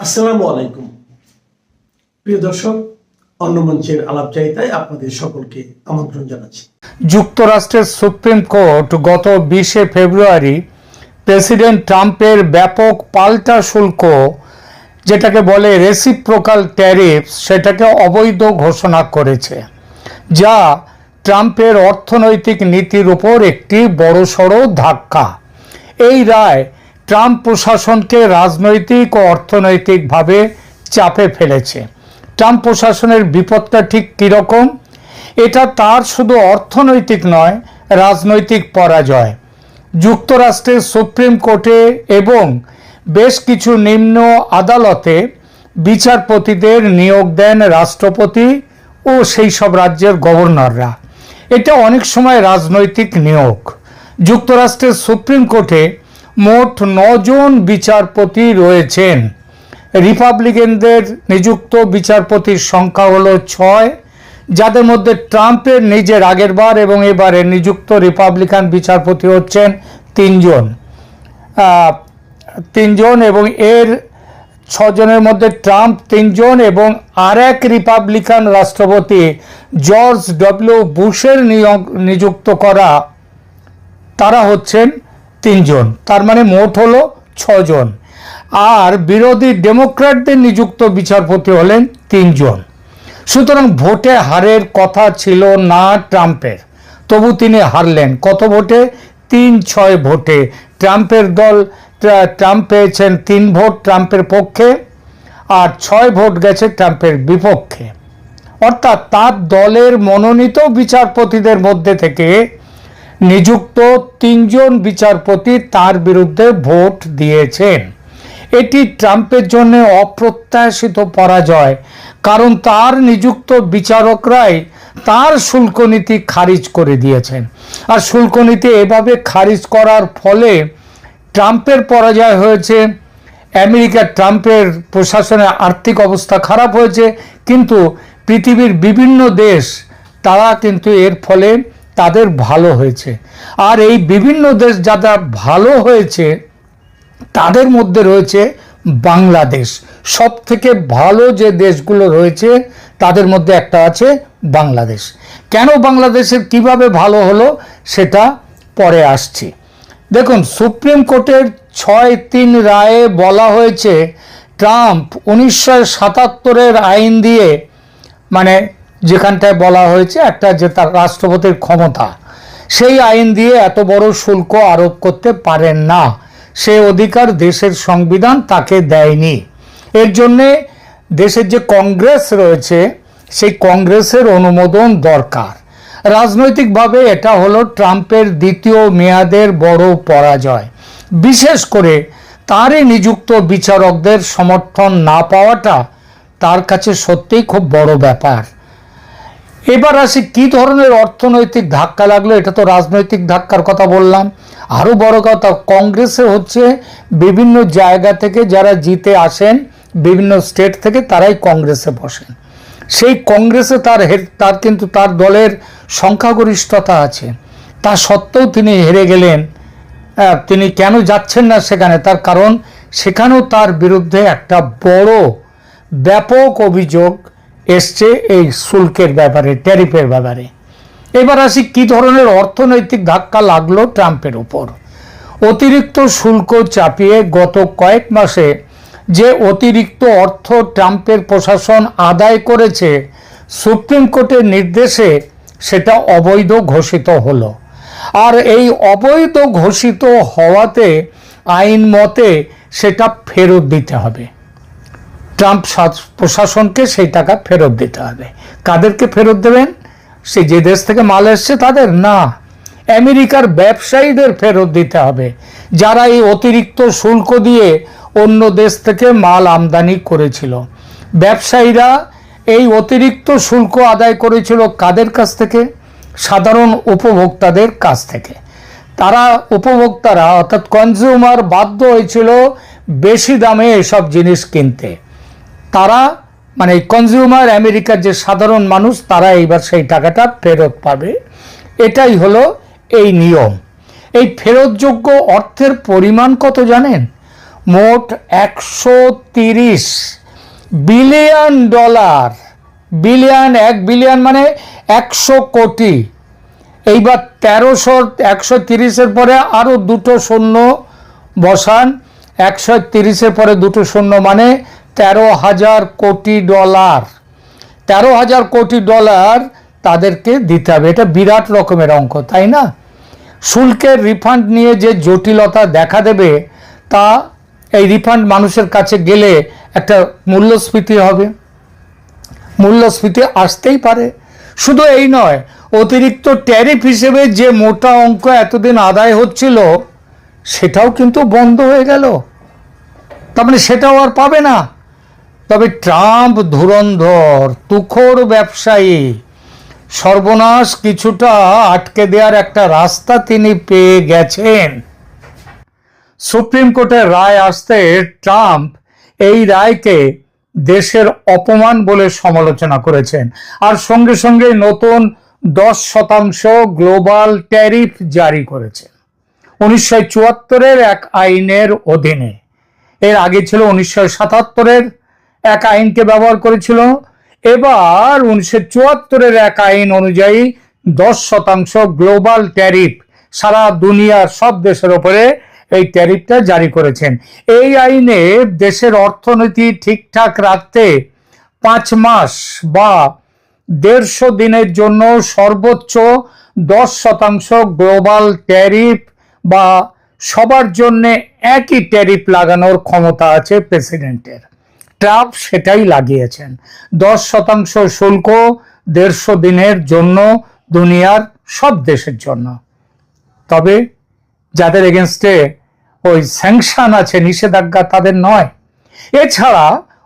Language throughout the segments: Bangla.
আসসালামু আলাইকুম প্রিয় দর্শক, অন্য মঞ্চের আলাপচারিতায় আপনাদের সকলকে আমন্ত্রণ জানাচ্ছি। যুক্তরাষ্ট্রের সুপ্রিম কোর্ট গত 20শে ফেব্রুয়ারি প্রেসিডেন্ট ট্রাম্পের ব্যাপক পাল্টা শুল্ক, যেটাকে বলে রেসিপ্রোকাল ট্যারিফস, সেটাকে অবৈধ ঘোষণা করেছে, যা ট্রাম্পের অর্থনৈতিক নীতির উপর একটি বড়সড় ধাক্কা। এই রায় ট্রাম্প প্রশাসনকে রাজনৈতিক ও অর্থনৈতিকভাবে চাপে ফেলেছে। ট্রাম্প প্রশাসনের বিপদটা ঠিক কীরকম? এটা তার শুধু অর্থনৈতিক নয়, রাজনৈতিক পরাজয়। যুক্তরাষ্ট্রের সুপ্রিম কোর্টে এবং বেশ কিছু নিম্ন আদালতে বিচারপতিদের নিয়োগ দেন রাষ্ট্রপতি ও সেই সব রাজ্যের গভর্নররা। এটা অনেক সময় রাজনৈতিক নিয়োগ। যুক্তরাষ্ট্রের সুপ্রিম কোর্টে মোট 9 জন বিচারপতি রয়েছেন। রিপাবলিকানদের নিযুক্ত বিচারপতির সংখ্যা হলো 6, যাদের মধ্যে ট্রাম্পের নিজের আগেরবার এবং এবারে নিযুক্ত রিপাবলিকান বিচারপতি হচ্ছেন 3 জন এবং এর 6 জনের মধ্যে ট্রাম্প 3 জন এবং আর এক রিপাবলিকান রাষ্ট্রপতি জর্জ ডব্লিউ বুশের নিযুক্ত করা তারা হচ্ছেন 3 জন। তার মানে মোট হলো 6 জন। আর বিরোধী ডেমোক্র্যাটদের নিযুক্ত বিচারপতি হলেন 3 জন। সুতরাং ভোটে হারের কথা ছিল না ট্রাম্পের, তবু তিনি হারলেন। কত ভোটে? 3-6 ভোটে। ট্রাম্পের দল, ট্রাম্প পেয়েছেন 3 ভোট ট্রাম্পের পক্ষে, আর 6 ভোট গেছে ট্রাম্পের বিপক্ষে। অর্থাৎ তার দলের মনোনীত বিচারপতিদের মধ্যে থেকে নিযুক্ত 3 জন বিচারপতি তার বিরুদ্ধে ভোট দিয়েছেন। এটি ট্রাম্পের জন্য অপ্রত্যাশিত পরাজয়, কারণ তার নিযুক্ত বিচারকরাই তার শুল্ক নীতি খারিজ করে দিয়েছেন। আর শুল্ক নীতি এভাবে খারিজ করার ফলে ট্রাম্পের পরাজয় হয়েছে। ট্রাম্পের প্রশাসনের আর্থিক অবস্থা খারাপ হয়েছে, কিন্তু পৃথিবীর বিভিন্ন দেশ তারা কিন্তু এর ফলে তাদের ভালো হয়েছে। আর এই বিভিন্ন দেশ যারা ভালো হয়েছে তাদের মধ্যে রয়েছে বাংলাদেশ। সব থেকে ভালো যে দেশগুলো রয়েছে তাদের মধ্যে একটা আছে বাংলাদেশ। কেন বাংলাদেশের কিভাবে ভালো হলো সেটা পরে আসছি। দেখুন, সুপ্রিম কোর্টের 6-3 রায়ে বলা হয়েছে ট্রাম্প 1977-এর আইন দিয়ে, মানে যেখানটায় বলা হয়েছে একটা যে তার রাষ্ট্রপতির ক্ষমতা, সেই আইন দিয়ে এত বড় শুল্ক আরোপ করতে পারেন না। সে অধিকার দেশের সংবিধান তাকে দেয়নি। এর জন্যে দেশের যে কংগ্রেস রয়েছে সেই কংগ্রেসের অনুমোদন দরকার। রাজনৈতিকভাবে এটা হলো ট্রাম্পের দ্বিতীয় মেয়াদের বড় পরাজয়। বিশেষ করে তারই নিযুক্ত বিচারকদের সমর্থন না পাওয়াটা তার কাছে সত্যিই খুব বড় ব্যাপার। এবার আসি কি ধরনের অর্থনৈতিক ধাক্কা লাগলো। এটা তো রাজনৈতিক ধাক্কার কথা বললাম। আরও বড় কথা, কংগ্রেসে হচ্ছে বিভিন্ন জায়গা থেকে যারা জিতে আসেন, বিভিন্ন স্টেট থেকে, তারাই কংগ্রেসে বসেন। সেই কংগ্রেসে তার কিন্তু তার দলের সংখ্যাগরিষ্ঠতা আছে। তা সত্ত্বেও তিনি হেরে গেলেন। তিনি কেন যাচ্ছেন না সেখানে? তার কারণ সেখানেও তার বিরুদ্ধে একটা বড় ব্যাপক অভিযোগ এসছে এই শুল্কের ব্যাপারে, ট্যারিফের ব্যাপারে। এবার আসি কি ধরনের অর্থনৈতিক ধাক্কা লাগলো ট্রাম্পের উপর। অতিরিক্ত শুল্ক চাপিয়ে গত কয়েক মাসে যে অতিরিক্ত অর্থ ট্রাম্পের প্রশাসন আদায় করেছে, সুপ্রিম কোর্টের নির্দেশে সেটা অবৈধ ঘোষিত হলো। আর এই অবৈধ ঘোষিত হওয়াতে আইন মতে সেটা ফেরত দিতে হবে। ট্রাম্প প্রশাসনকে সেই টাকা ফেরত দিতে হবে। কাদেরকে ফেরত দেবেন? সে যে দেশ থেকে মাল এসছে তাদের না, আমেরিকার ব্যবসায়ীদের ফেরত দিতে হবে, যারা এই অতিরিক্ত শুল্ক দিয়ে অন্য দেশ থেকে মাল আমদানি করেছিল। ব্যবসায়ীরা এই অতিরিক্ত শুল্ক আদায় করেছিল কাদের কাছ থেকে? সাধারণ উপভোক্তাদের কাছ থেকে। তারা উপভোক্তারা অর্থাৎ কনজিউমার বাধ্য হয়েছিল বেশি দামে এসব জিনিস কিনতে। তারা মানে কনজিউমার, আমেরিকার যে সাধারণ মানুষ, তারা এইবার সেই টাকাটা ফেরত পাবে। এটাই হলো এই নিয়ম। এই ফেরতযোগ্য অর্থের পরিমাণ কত জানেন? মোট 130 বিলিয়ন ডলার। বিলিয়ন, 1 বিলিয়ন মানে 100 কোটি। এইবার 130-এর পরে আরো দুটো শূন্য বসান, 130-এর পরে দুটো শূন্য মানে 13,000 কোটি ডলার। 13,000 কোটি ডলার তাদেরকে দিতে হবে। এটা বিরাট রকমের অঙ্ক, তাই না? শুল্কের রিফান্ড নিয়ে যে জটিলতা দেখা দেবে, তা এই রিফান্ড মানুষের কাছে গেলে একটা মূল্যস্ফীতি হবে, মূল্যস্ফীতি আসতেই পারে। শুধু এই নয়, অতিরিক্ত ট্যারিফ হিসেবে যে মোটা অঙ্ক এতদিন আদায় হচ্ছিল সেটাও কিন্তু বন্ধ হয়ে গেল, তার মানে সেটাও আর পাবে না। তবে ট্রাম্প ধুরন্ধর, তুখোড় ব্যবসায়ী, সর্বনাশ কিছুটা আটকে দেওয়ার একটা রাস্তা তিনি পেয়ে গেছেন। সুপ্রিম কোর্টের রায় আসতে ট্রাম্প এই রায়কে দেশের অপমান বলে সমালোচনা করেছেন, আর সঙ্গে সঙ্গে নতুন 10% গ্লোবাল ট্যারিফ জারি করেছেন 1974-এর এক আইনের অধীনে। এর আগে ছিল 1977-এর এক আইনকে ব্যবহার করেছিল। এবার 1974-এর এক আইন অনুযায়ী 10% গ্লোবাল ট্যারিফ সারা দুনিয়ার সব দেশের উপরে এই ট্যারিফটা জারি করেছেন। এই আইনে দেশের অর্থনীতি ঠিকঠাক রাখতে 5 মাস বা 150 দিনের জন্য সর্বোচ্চ 10% গ্লোবাল ট্যারিফ বা সবার জন্য একই ট্যারিফ লাগানোর ক্ষমতা আছে প্রেসিডেন্টের। ট্রাম্প সেটাই লাগিয়েছেন, 10% শুল্ক 150 দিনের জন্য দুনিয়ার সব দেশের জন্য। তবে যাদের এগেনস্টে ওই স্যাংশন আছে, নিষেধাজ্ঞা, তাদের নয়। এছাড়া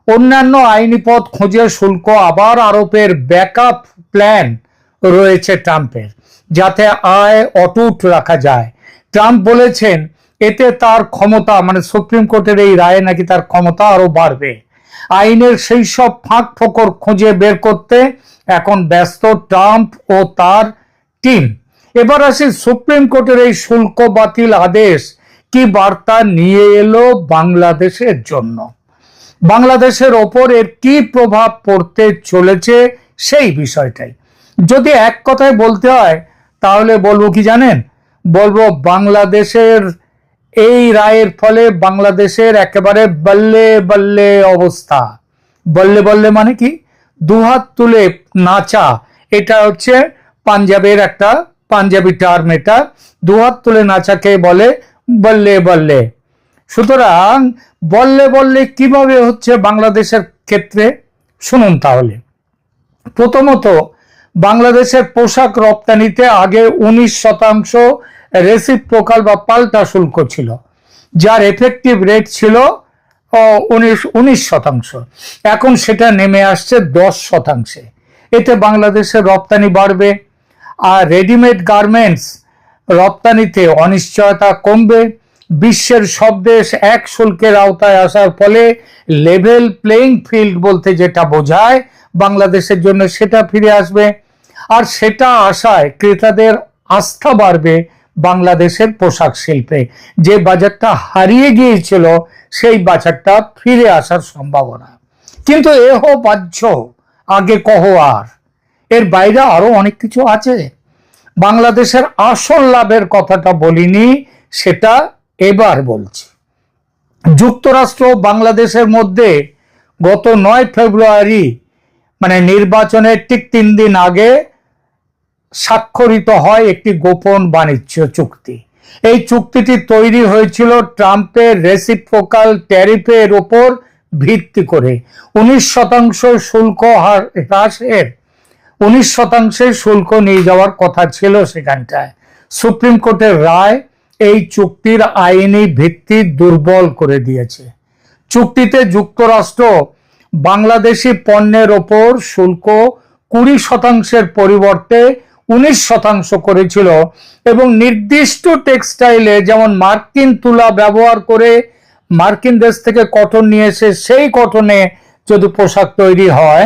অন্যান্য আইনি পথ খুঁজে শুল্ক আবার আরোপের ব্যাকআপ প্ল্যান রয়েছে ট্রাম্পের, যাতে আয় অটুট রাখা যায়। ট্রাম্প বলেছেন এতে তার ক্ষমতা, মানে সুপ্রিম কোর্টের এই রায়ে নাকি তার ক্ষমতা আরো বাড়বে। আইনের সেই সব ফাঁক ফোকর খুঁজে বের করতে এখন ব্যস্ত ট্রাম্প ও তার টিম। এবার আসি সুপ্রিম কোর্টের এই শুল্ক বাতিল আদেশ কি বার্তা নিয়ে এলো বাংলাদেশের জন্য, বাংলাদেশের ওপর এর কি প্রভাব পড়তে চলেছে সেই বিষয়টাই। যদি এক কথায় বলতে হয় তাহলে বলবো কি জানেন? বলবো বাংলাদেশের এই রায়ের ফলে বাংলাদেশের একেবারে বল্লে বল্লে অবস্থা। বল্লে বল্লে মানে কি? দুহাত তুলে নাচা, এটা হচ্ছে পাঞ্জাবের একটা পাঞ্জাবি টার্ম। এটা দুহাত তুলে নাচাকে বলে বল্লে বল্লে। সুতরাং বল্লে বল্লে কিভাবে হচ্ছে বাংলাদেশের ক্ষেত্রে, শুনুন তাহলে। প্রথমত, বাংলাদেশের পোশাক রপ্তানিতে আগে 19% রেসিপ্রোকাল বা পাল্টা শুল্ক ছিল, যার এফেক্টিভ রেট ছিল 19%। এখন সেটা নেমে আসছে 10%। এতে বাংলাদেশের রপ্তানি বাড়বে, আর রেডিমেড গার্মেন্টস রপ্তানিতে অনিশ্চয়তা কমবে। বিশ্বের সব দেশ এক শুল্কের আওতায় আসার ফলে লেভেল প্লেইং ফিল্ড বলতে যেটা বোঝায় বাংলাদেশের জন্য সেটা ফিরে আসবে, আর সেটা আশায় ক্রেতাদের আস্থা বাড়বে বাংলাদেশের পোশাক শিল্পে। যে বাজারটা হারিয়ে গিয়েছিল সেই বাজারটা ফিরে আসার সম্ভাবনা। কিন্তু এহ বাহ্য, আগে কহ আর। এর বাইরে আরো অনেক কিছু আছে। বাংলাদেশের আসল লাভের কথাটা বলিনি, সেটা এবার বলছি। যুক্তরাষ্ট্র বাংলাদেশের মধ্যে গত 9 ফেব্রুয়ারি মানে নির্বাচনের ঠিক 3 দিন আগে স্বাক্ষরিত হয় একটি গোপন বাণিজ্য চুক্তি। এই চুক্তিটি তৈরি হয়েছিল ট্রাম্পের রেসিপ্রোকাল ট্যারিফের উপর ভিত্তি করে। 19% শুল্ক হ্রাসের 19% শুল্ক নিয়ে যাওয়ার কথা ছিল সেখানটায়। সুপ্রিম কোর্টের রায় এই চুক্তির আইনি ভিত্তি দুর্বল করে দিয়েছে। চুক্তিতে যুক্তরাষ্ট্র বাংলাদেশি পণ্যের ওপর শুল্ক 20%-এর পরিবর্তে 19% করেছিল, এবং নির্দিষ্ট টেক্সটাইলে, যেমন মার্কিন তুলা ব্যবহার করে মার্কিন দেশ থেকে কটন নিয়ে এসে সেই কটনে যদি পোশাক তৈরি হয়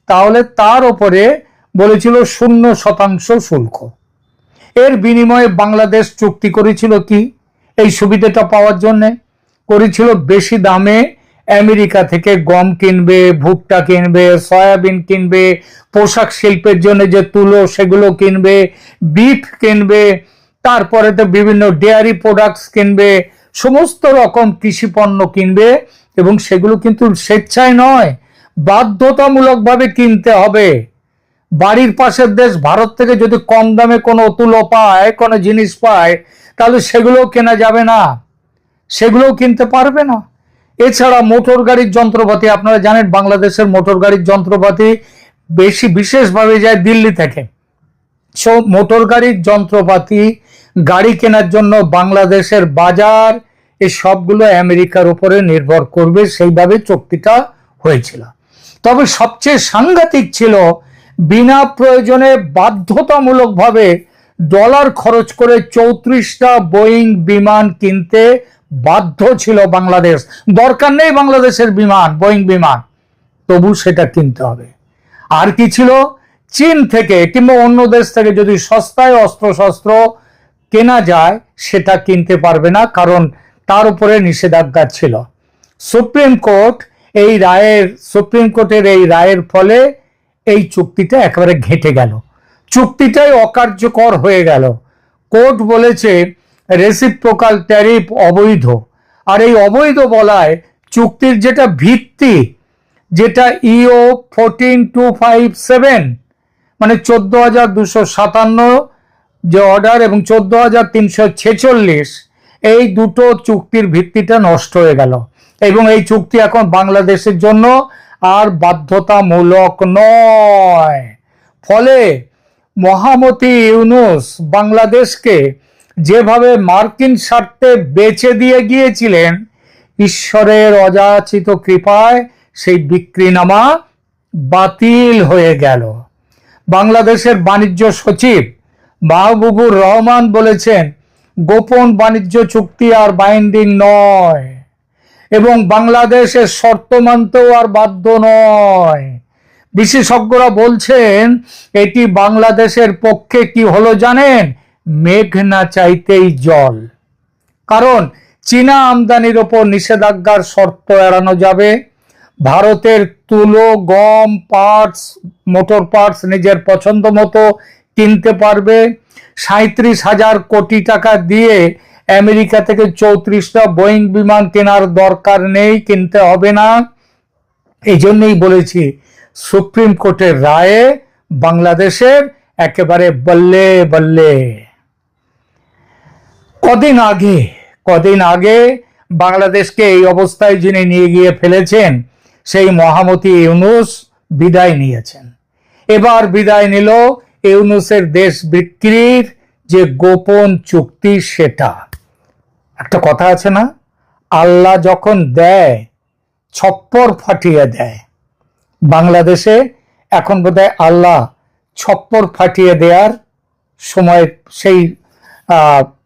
তাহলে তার উপরে বলেছিল 0% শুল্ক। এর বিনিময়ে বাংলাদেশ চুক্তি করেছিল কি এই সুবিধাটা পাওয়ার জন্য? করেছিল বেশি দামে আমেরিকা থেকে গম কিনবে, ভুট্টা কিনবে, সয়াবিন কিনবে, পোশাক শিল্পের জন্য যে তুলো সেগুলো কিনবে, বিট কিনবে, তারপরে তো বিভিন্ন ডেয়ারি প্রোডাক্টস কিনবে, সমস্ত রকম কৃষি পণ্য কিনবে, এবং সেগুলো কিন্তু স্বেচ্ছায় নয়, বাধ্যতামূলকভাবে কিনতে হবে। বাড়ির পাশের দেশ ভারত থেকে যদি কম দামে কোনো তুলো পায়, কোনো জিনিস পায়, তাহলে সেগুলোও কেনা যাবে না, সেগুলোও কিনতে পারবে না। এছাড়া মোটর গাড়ির যন্ত্রপাতি, আপনারা জানেন বাংলাদেশের মোটর গাড়ির যন্ত্রপাতি বেশি বিশেষভাবে যায় দিল্লি থেকে। সব মোটর গাড়ির যন্ত্রপাতি গাড়ি কেনার জন্য বাংলাদেশের বাজার এই সবগুলো আমেরিকার উপরে নির্ভর করবে, সেইভাবে চুক্তিটা হয়েছিল। তবে সবচেয়ে সাংঘাতিক ছিল, বিনা প্রয়োজনে বাধ্যতামূলকভাবে ডলার খরচ করে 34টা বোয়িং বিমান কিনতে বাধ্য ছিল বাংলাদেশ। দরকার নেই বাংলাদেশের বিমান, বোয়িং বিমান, তবু সেটা কিনতে হবে। আর কি ছিল, চীন থেকে কিংবা অন্য দেশ থেকে যদি সস্তায় অস্ত্রশস্ত্র কেনা যায় সেটা কিনতে পারবে না, কারণ তার উপরে নিষেধাজ্ঞা ছিল। সুপ্রিম কোর্টের এই রায়ের ফলে এই চুক্তিটা একেবারে ঘেঁটে গেল, চুক্তিটাই অকার্যকর হয়ে গেল। কোর্ট বলেছে রেসিপ্রোকাল ট্যারিফ অবৈধ, আর এই অবৈধ বলায় চুক্তির যেটা ভিত্তি, যেটা ইও 14257 মানে 14,257 যে অর্ডার এবং 14,346, এই দুটো চুক্তির ভিত্তিটা নষ্ট হয়ে গেল, এবং এই চুক্তি এখন বাংলাদেশের জন্য আর বাধ্যতামূলক নয়। ফলে মহামতি ইউনূস বাংলাদেশকে যেভাবে মার্কিন স্বার্থে বেচে দিয়ে গিয়েছিলেন, ঈশ্বরের অযাচিত কৃপায় সেই বিক্রিনামা বাতিল হয়ে গেল। বাংলাদেশের বাণিজ্য সচিব মাহবুবুর রহমান বলেছেন, গোপন বাণিজ্য চুক্তি আর বাইন্ডিং নয়, এবং বাংলাদেশের শর্ত মানতেও আর বাধ্য নয়। বিশেষজ্ঞরা বলছেন এটি বাংলাদেশের পক্ষে কি হলো জানেন, মেঘ না চাইতেই জল। কারণ চীনা আমদানির ওপর নিষেধাজ্ঞার শর্ত এড়ানো যাবে, ভারতের তুলো, গম, পার্টস, মোটর পার্টস নিজের পছন্দ মতো কিনতে পারবে। 37,000 কোটি টাকা দিয়ে আমেরিকা থেকে 34টা বোয়িং বিমান কেনার দরকার নেই, কিনতে হবে না। এই জন্যই বলেছি সুপ্রিম কোর্টের রায়ে বাংলাদেশের একেবারে বল্লে বল্লে। কদিন আগে বাংলাদেশকে এই অবস্থায় যিনি নিয়ে গিয়ে ফেলেছেন, সেই মহামতি ইউনূস বিদায় নিয়েছেন। এবার বিদায় নিল ইউনূসের দেশ বিক্রির যে গোপন চুক্তি, সেটা। একটা কথা আছে না, আল্লাহ যখন দেয় ছপ্পর ফাটিয়ে দেয়। বাংলাদেশে এখন বোধহয় আল্লাহ ছপ্পর ফাটিয়ে দেওয়ার সময় সেই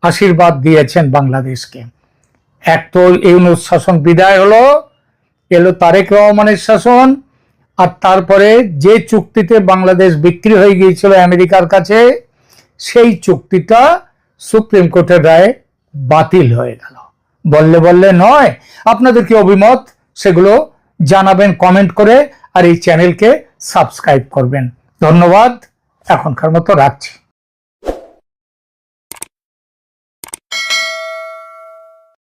আশীর্বাদ দিয়েছেন বাংলাদেশকে। এক তো ইউনূস শাসন বিদায় হলো, এলো তারেক রহমানের শাসন, আর তারপরে যে চুক্তিতে বাংলাদেশ বিক্রি হয়ে গিয়েছিল আমেরিকার কাছে, সেই চুক্তিটা সুপ্রিম কোর্টের রায়ে বাতিল হয়ে গেল। বললে বললে নয়। আপনাদের কি অভিমত সেগুলো জানাবেন কমেন্ট করে, আর এই চ্যানেলকে সাবস্ক্রাইব করবেন। ধন্যবাদ, এখনকার মতো রাখছি।